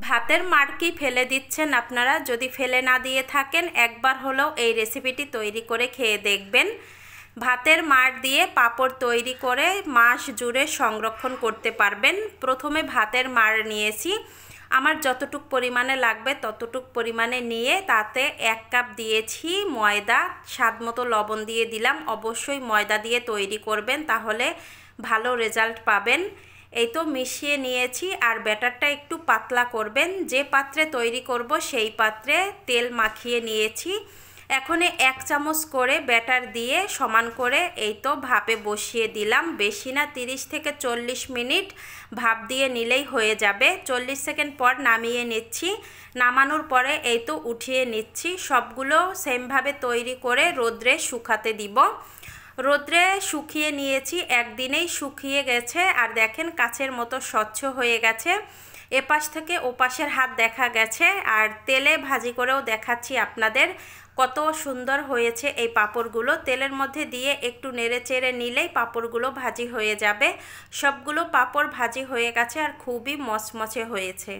ভাতের মাড় কি ফেলে দিচ্ছেন আপনারা? যদি ফেলে না দিয়ে থাকেন একবার হলেও এই রেসিপিটি তৈরি করে খেয়ে দেখবেন। ভাতের মাড় দিয়ে পাঁপড় তৈরি করে মাস জুড়ে সংরক্ষণ করতে পারবেন। প্রথমে ভাতের মাড় নিয়েছি, আমার যতটুক পরিমাণে লাগবে ততটুক পরিমাণে নিয়ে তাতে 1 কাপ দিয়েছি ময়দা, স্বাদ মতো লবণ দিয়ে দিলাম। অবশ্যই ময়দা দিয়ে তৈরি করবেন, তাহলে ভালো রেজাল্ট পাবেন। এই তো মিশিয়ে নিয়েছি, আর ব্যাটারটা একটু পাতলা করবেন। যে পাত্রে তৈরি করব সেই পাত্রে তেল মাখিয়ে নিয়েছি। এখন 1 চামচ করে ব্যাটার দিয়ে সমান করে এই তো ভাপে বসিয়ে দিলাম। বেশি না, 30 থেকে 40 মিনিট ভাপ দিয়ে নিলেই হয়ে যাবে। 40 সেকেন্ড পর নামিয়ে নিচ্ছি। নামানোর পরে এই তো উঠিয়ে নিচ্ছি। সবগুলো সেমভাবে তৈরি করে রোদ্রে শুকাতে দিব। রোদ্রে শুকিয়ে নিয়েছি, একদিনেই শুকিয়ে গেছে। আর দেখেন কাচের মতো স্বচ্ছ হয়ে গেছে। এপাশ থেকে ওপাশের হাত দেখা গেছে, আর তেলে ভাজি করেও দেখাচ্ছি আপনাদের কত সুন্দর হয়েছে এই পাঁপড়গুলো। তেলের মধ্যে দিয়ে একটু নেড়ে চেড়ে নিলেই পাঁপড়গুলো ভাজি হয়ে যাবে। সবগুলো পাঁপড় ভাজি হয়ে গেছে আর খুবই মচমচে হয়েছে।